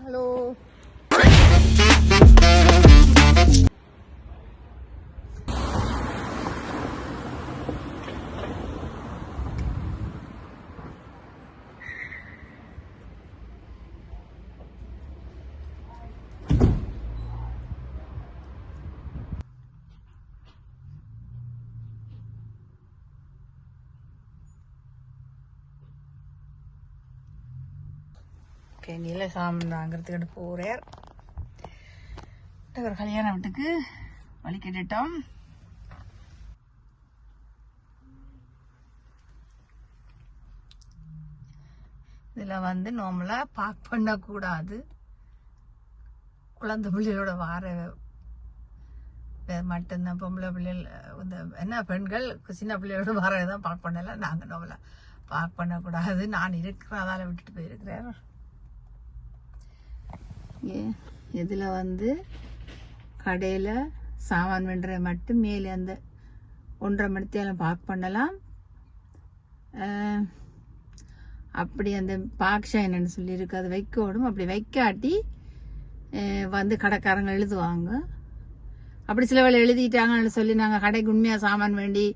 Hello. நீல சாமன் வாங்கிறதுக்கிட்ட போகிறார். ஒரு கல்யாண வீட்டுக்கு வழி கேட்டுட்டோம். இதில் நார்மலாக பார்க் பண்ணக்கூடாது. குழந்தை பிள்ளைகளோட வார மட்டும்தான் பொம்பளை பிள்ளைகள் இந்த என்ன பெண்கள் சின்ன பிள்ளைகளோட வாரதான் பார்க் பண்ணல. நாங்கள் நார்மலாக பார்க் பண்ணக்கூடாது. நான் இருக்கிறதால விட்டுட்டு போயிருக்கிறேன். இதில் கடையில் சாமான் வென்ற மட்டும் மேலே அந்த 1:30 மணித்தேலம் பார்க் பண்ணலாம். அப்படி அந்த பாக்ஷா என்னன்னு சொல்லியிருக்கு, அது வைக்கணும். அப்படி வைக்காட்டி கடைக்காரங்க எழுதுவாங்க. அப்படி சில வேலை எழுதிட்டாங்கன்னு சொல்லி நாங்கள் கடைக்கு உண்மையாக சாமான் வேண்டி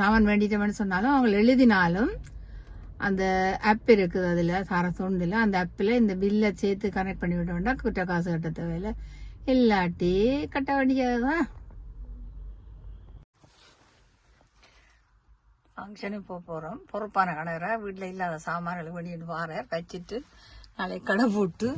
சாமான் வேண்டிட்டோம்னு சொன்னாலும் அவங்க எழுதினாலும் அந்த ஆப் இருக்குது, அதில் சாரசோண்டில் அந்த ஆப்பில் இந்த பில்லை சேர்த்து கனெக்ட் பண்ணி விட வேண்டாம். குற்ற காசு கட்ட தேவையில்லை. இல்லாட்டி கட்ட வேண்டியதுதான். ஃபங்க்ஷனுக்கு போகிறோம். பொறுப்பான கணவரை வீட்டில் இல்லாத சாமான்களை வேண்டிட்டு வாரார். வச்சுட்டு நாளைக்கு கடை போட்டு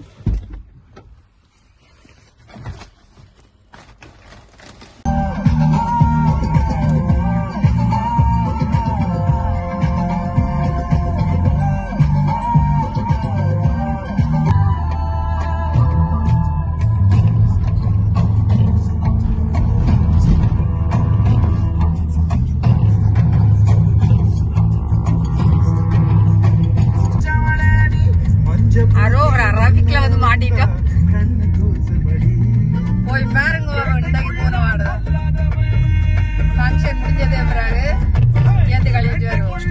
மாட்டிட்டோம். போய் பாருங்க. ஃபங்க்ஷன் முடிஞ்சதே பிறகு ஏந்து கழிவிட்டு வருவோம்.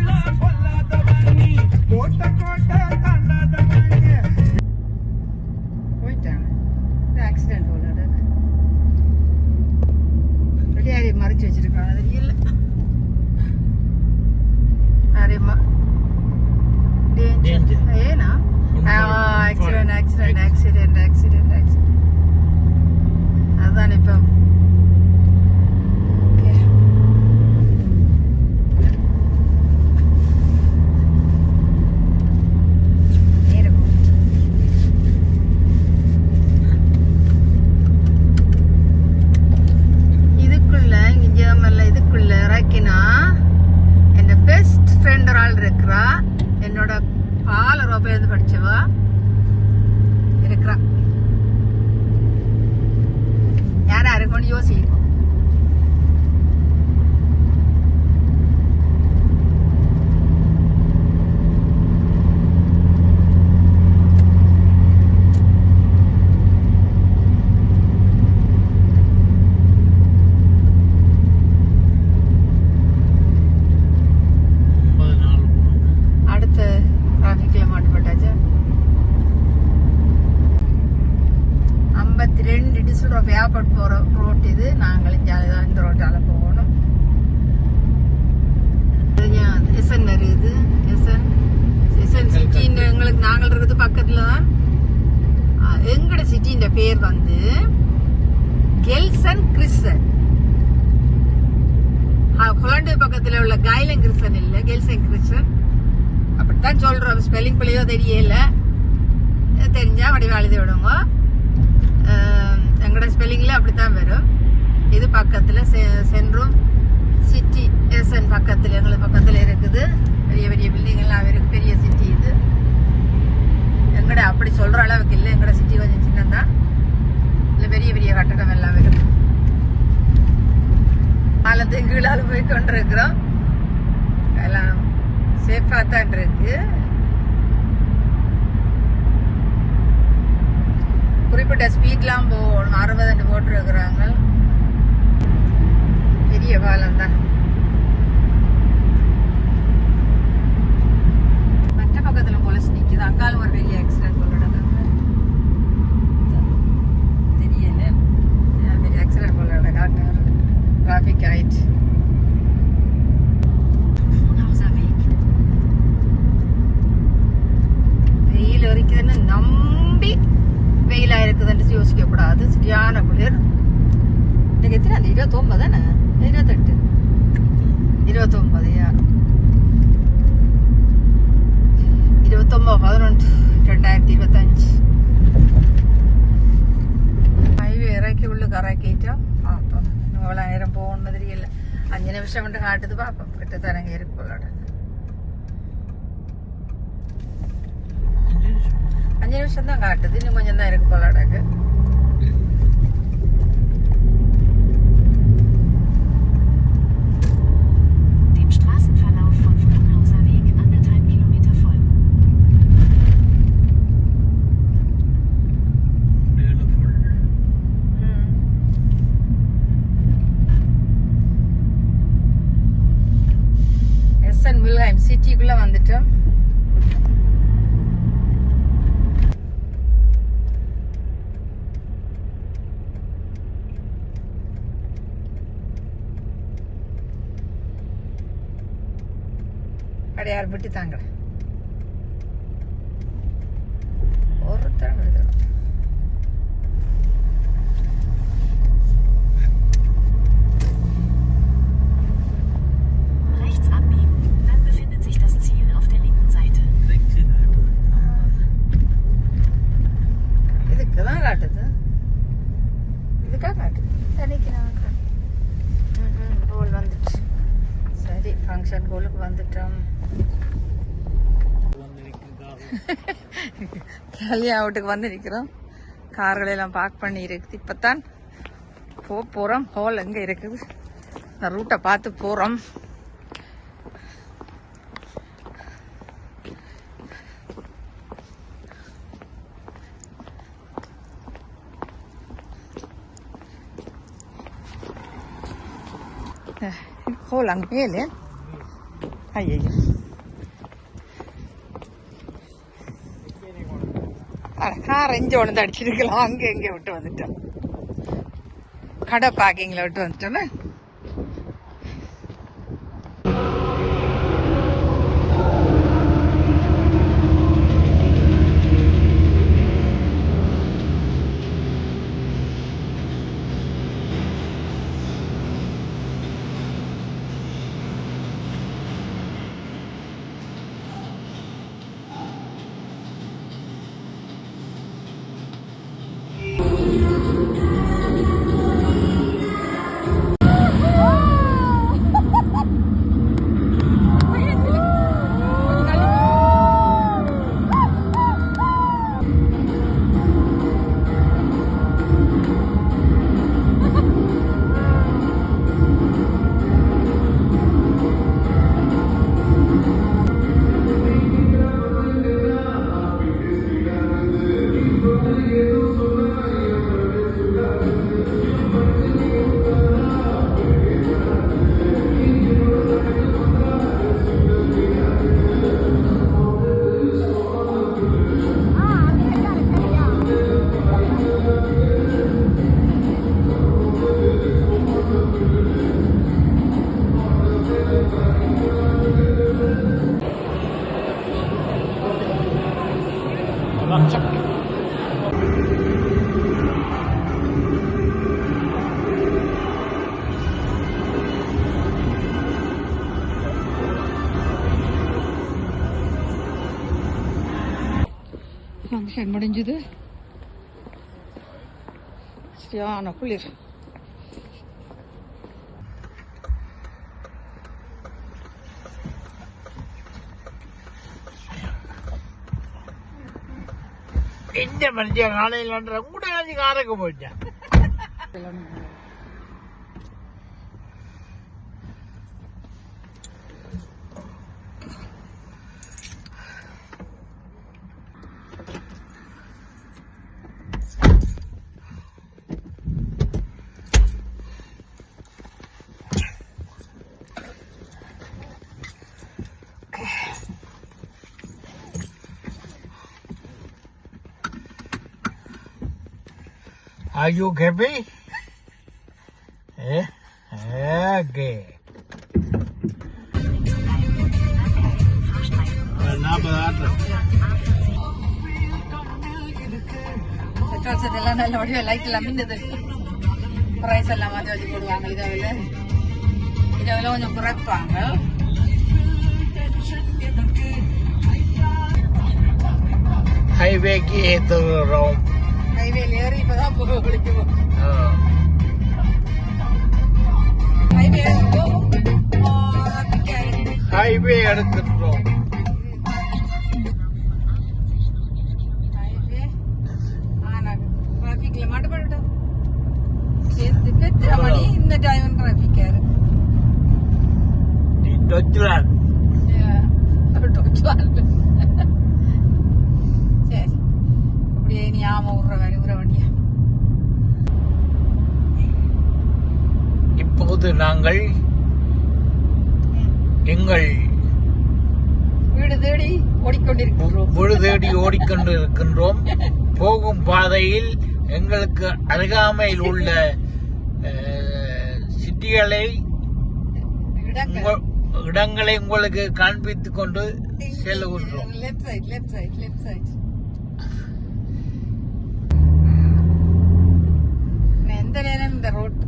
போயிட்டாங்க. ஆக்சிடென்ட் போல ரெடியாரி மறைச்சு வச்சிருக்காங்க. அது இல்லை ஏன்னா ஆக்சிடென்ட் அதுதான் இப்போ. இதுக்குள்ள இங்க ஜெர்மன்ல இதுக்குள்ள இறக்கினா என் பெஸ்ட் ஃப்ரெண்ட் ஒரு ஆள் இருக்கிறா. என்னோட பாலரோப்பேருந்து படிச்சவா இருக்கிறா. யாரா இருக்கும்னு யோசிக்கும். அடுத்து டிராஃபிக்ல மாட்டுப்பட்டாச்சு. 52 டிசல் ஏர்போர்ட் போற ரோட் இது. நாங்கள் இந்த ரோட்டால போகணும். எஸ்என் இருக்குது. எஸ்என் சிட்டின்னு எங்களுக்கு நாங்கள் இருக்கிறது பக்கத்துல தான். எங்கட சிட்டின்ற பேர் கெல்சன் கிறிஸ்டன். ஹொலாண்டு பக்கத்துல உள்ள கைலன் கிறிஸ்டன் இல்ல, கெல்சன் கிறிஸ்டன் அப்படித்தான் சொல்றோம். ஸ்பெல்லிங் பிள்ளையோ தெரியல, தெரிஞ்சா வடிவ எழுதி விடுங்க. எங்களோட ஸ்பெல்லிங்ல அப்படித்தான் வரும். இது பக்கத்துல சென்ட்ரூம் சிட்டி எஸ்என் பக்கத்துல எங்களுக்கு பக்கத்துல இருக்குது. பெரிய பெரிய பில்டிங் எல்லாம் இருக்கு. பெரிய சிட்டி இது. எங்கட அப்படி சொல்ற அளவுக்கு இல்லை. எங்கட சிட்டி கொஞ்சம் சின்னதான். இல்ல பெரிய பெரிய கட்டடம் எல்லாம் இருக்கு. பாலத்துக்கு கீழால போய் கொண்டிருக்கிறோம். எல்லாம் சேஃபா தான் இருக்கு. குறிப்பிட்ட ஸ்பீட்லாம் போகணும். 60 போட்டுருக்குறாங்க. பெரிய பாலம் தான். மற்ற பக்கத்துல போலீஸ் நிக்குது. அங்கால ஒரு பெரிய வெயிலா இருக்குதுன்னு யோசிக்க கூடாது. சரியான குளிர். இன்னைக்கு எத்தனை 29 தானே 28 29 29/11/2025 ഹൈവേ ഇറക്കി ഉള്ളു കറക്കിയിട്ടോ. അപ്പം 4,000 പോകുന്ന തിരികെ 5 നിമിഷം കൊണ്ട് കാട്ടത് പാപ്പം കിട്ടത്തരം കയറിപ്പോളോടെ 5 നിമിഷം தான் காட்டுது. இன்னும் கொஞ்சம் தான் இருக்கு போல அடக்கு. Dem Straßenverlauf von Frauenhauser Weg 1,5 Kilometer folgen. SN வில்ஹைம் சிட்டிக்குள்ள வந்துட்டோம். அடையார் விட்டு தாங்க ஒருத்தரம் எடுத்துடும். Rechts abbiegen, dann befindet sich das Ziel auf der linken Seite. இதுக்கு தான் காட்டுது. இதுக்கா காட்டுது. தனிக்கு நான் கோல் வந்துச்சு. சரி ஃபங்க்ஷன் கோலுக்கு வந்துட்டோம். கல்யாண வீட்டுக்கு வந்து நிற்கிறோம். கார்களெல்லாம் பார்க் பண்ணி இருக்குது. இப்போத்தான் போகிறோம். ஹால் எங்கே இருக்குது இந்த ரூட்டை பார்த்து போகிறோம். ஹோல் அங்கே இல்லை. ஐயோ கார் எஞ்ச ஒன்று அடிச்சிருக்கலாம். அங்கே எங்கே விட்டு வந்துட்டோம். கடை பார்க்கிங்கில் விட்டு வந்துட்டோமே. ஃபங்க்ஷன் முடிஞ்சுது. சரியான குளிர். എന്റെ മനുഷ്യ കാളയിലാണ്ട് കൂടെ കളഞ്ഞ് കാറൊക്കെ പോയിട്ട Are you happy? Okay. Petrol set எல்லாம் நல்ல வடிவா லைட் எல்லாம் மின்னுது. பிரைஸ் எல்லாம் மாற்றி வச்சு போடுவாங்க. இதில் கொஞ்சம் குறைப்பாங்க. ஹைவேக்கு ஏற்றுறோம். ஹைவேல ஏறி இப்பதான் புகை பிடிக்கும். ஹைவே ஹைவே எடுத்துட்டோம். ஹைவே ஆனா டிராபிக்ல மாட்டப்பட்டோம். எத்தனை மணி இந்த டைம் டிராபிக்கா இருக்கு. டொச்சுலான் சரி அப்படியே நீ ஆமா விடுற வண்டியா. இப்போது நாங்கள் எங்கள் வீடு தேடி ஓடிக்கொண்டிருக்கிறோம். வீடு தேடி ஓடிக்கொண்டு இருக்கின்றோம். போகும் பாதையில் எங்களுக்கு அருகாமையில் உள்ள சிட்டிகளை இடங்களை உங்களுக்கு காண்பித்துக் கொண்டு செல்கின்றோம். லெஃப்ட் சைட் எந்த நேரம் இந்த ரோட்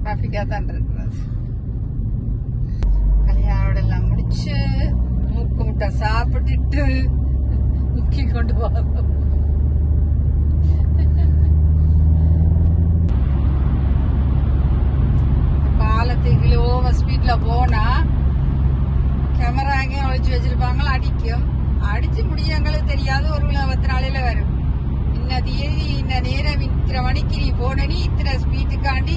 டிராபிக்கா தான் இருக்கிறது. கல்யாணோட எல்லாம் முடிச்சு மூக்கு முட்டை சாப்பிட்டுட்டு முக்கி கொண்டு போவோம். பாலத்துக்கு ஓவர் ஸ்பீட்ல போனா கேமரா எங்கேயும் ஒழிச்சு வச்சிருப்பாங்க. அடிச்சு முடிய எங்களுக்கு தெரியாது. ஒரு 10 நாளையில வரும். இன்ன தேதி இன்ன நேரம் இத்தனை மணிக்கு நீ போன, நீ இத்தனை ஸ்பீட்டுக்காண்டி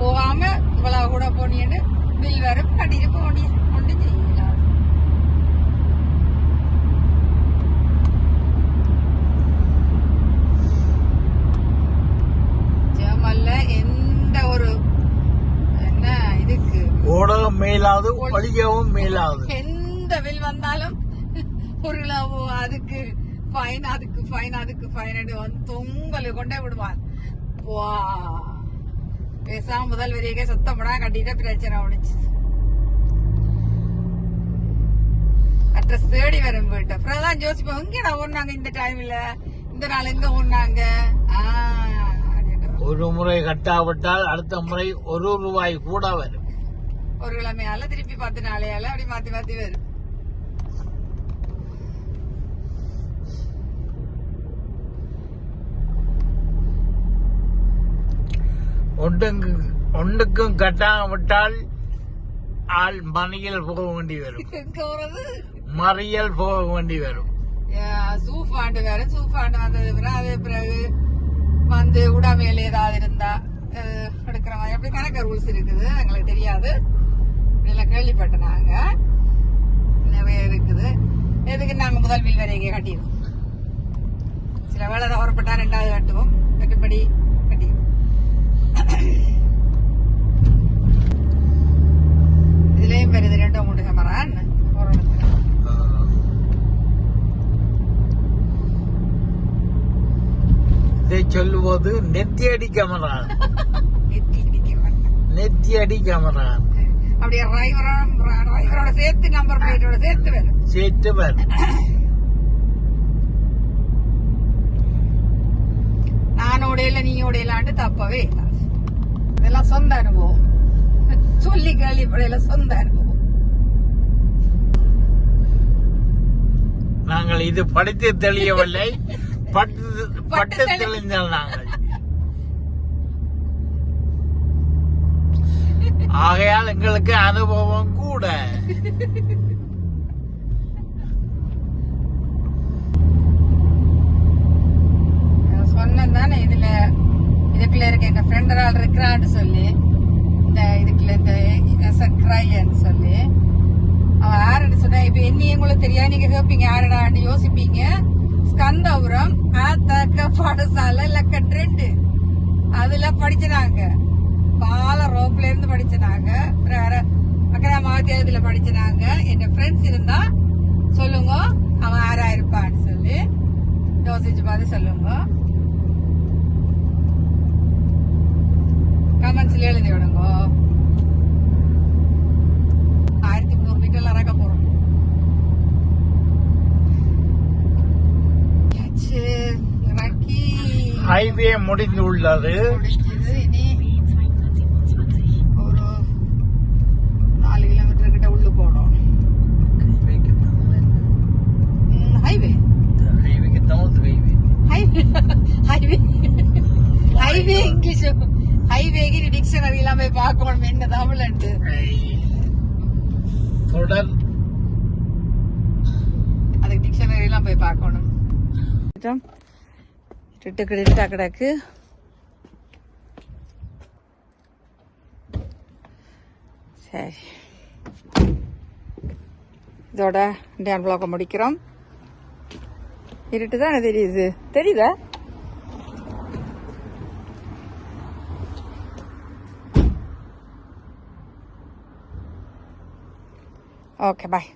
போகாம இவ்வளவு கூட போனின்னு பில் வரும். கட்டிட்டு போனிய ஒன்று தெரியல. ஜெர்மன்ல எந்த ஒரு என்ன இதுக்கு ஓடவும் மேலாது வழியவும் மேலாது. எந்த பில் வந்தாலும் ஒரு கிலோ அதுக்கு ஃபைன் தொங்கல் கொண்டே விடுவான். பேசாம முதல் வரையே சுத்தப்படா கட்டிட்டு பிரச்சனை முடிச்சு அட்ரஸ் தேடி வரும் போயிட்டு அப்புறம் தான் யோசிப்போம். எங்கடா ஓடுனாங்க இந்த டைம்ல, இந்த நாள் எங்க ஓடுனாங்க. ஒரு முறை கட்டாவிட்டால் அடுத்த முறை ₹1 கூட வரும். ஒரு கிழமையால திருப்பி 10 நாளையால அப்படி மாத்தி வரும். ஒன்றுக்கும் கட்டாவிட்டால் ஆள் மறியல் போக வேண்டி வரும். மறியல் போக வேண்டி வரும். சூஃபாண்டு வேற. சூஃபாண்டு வந்தது பிறகு அது பிறகு வந்து உடமையில ஏதாவது இருந்தா எடுக்கிற மாதிரி அப்படி கணக்கு ரூல்ஸ் இருக்குது. எங்களுக்கு தெரியாது. இப்படிலாம் கேள்விப்பட்டோம். நாங்க நிறைய இருக்குது. எதுக்கு நாங்க முதல் பில் வரைக்கும் கட்டிடுவோம். சில வேலை தவறப்பட்டா 2வது கட்டுவோம். மற்றபடி கட்டிடுவோம். இதுலயும் வருது 2-3 கேமரா ஒரு இடத்துல. இதை சொல்லுவது நெத்தியடி கேமரா. நெத்தியடி கேமரா அப்படியே டிரைவரோட சேர்த்து நம்பர் பிளேட்டோட சேர்த்து வரும். நானோடையில நீயோடையிலாண்டு தப்பவே இல்லை. இதெல்லாம் சொந்த அனுபவம். சொல்லி கேள்விப்படையில சொந்த அனுபவம். நாங்கள் இது படித்து தெளியவில்லை, பட்டு தெளிந்தால் நாங்கள். ஆகையால் எங்களுக்கு அனுபவம் கூட. சொன்னேன் தானே இதுக்குள்ள இருக்க எங்க ஃப்ரெண்ட் ஆள் இருக்கிறான்னு சொல்லி இதுக்குள்ள இந்த கிரைன்னு சொல்லி அவன் யாருன்னு சொன்னா இப்ப என்ன உங்களுக்கு தெரியாது. நீங்க கேட்பீங்க யாருடான்னு யோசிப்பீங்க. ஸ்கந்தபுரம் பாடசாலை லக்கன் 2 அதுல படிச்சினாங்க. பால ரோப்ல இருந்து படிச்சினாங்க. அக்கா மாத்தியத்துல படிச்சினாங்க. என் ஃப்ரெண்ட்ஸ் இருந்தா சொல்லுங்க அவன் யாரா இருப்பான்னு சொல்லி யோசிச்சு பார்த்து சொல்லுங்க. கமெண்ட்ஸ்ல எழுதி விடுங்க. 1300 மீட்டர்ல இறக்க போறோம். ஹைவே முடிந்துள்ளது. முடிஞ்சது. இனி B227. ஒரு 4 கிலோமீட்டர் கிட்ட உள்ளு போனோம். ஹைவே ஹைவேக்கு Tamil highway highway highway English ஹைவேக்கு டிக்ஷனரி எல்லாம் போய் பார்க்கணும் என்ன தமிழ்ட்டு. தொடர் அதுக்கு டிக்ஷனரி எல்லாம் போய் பார்க்கணும். இருட்டா கிடக்கு. சரி, இதோட டேன் பிளாக்க முடிக்கிறோம். இருட்டு தானே தெரியுது, தெரியுதா? ஓகே, பாய்.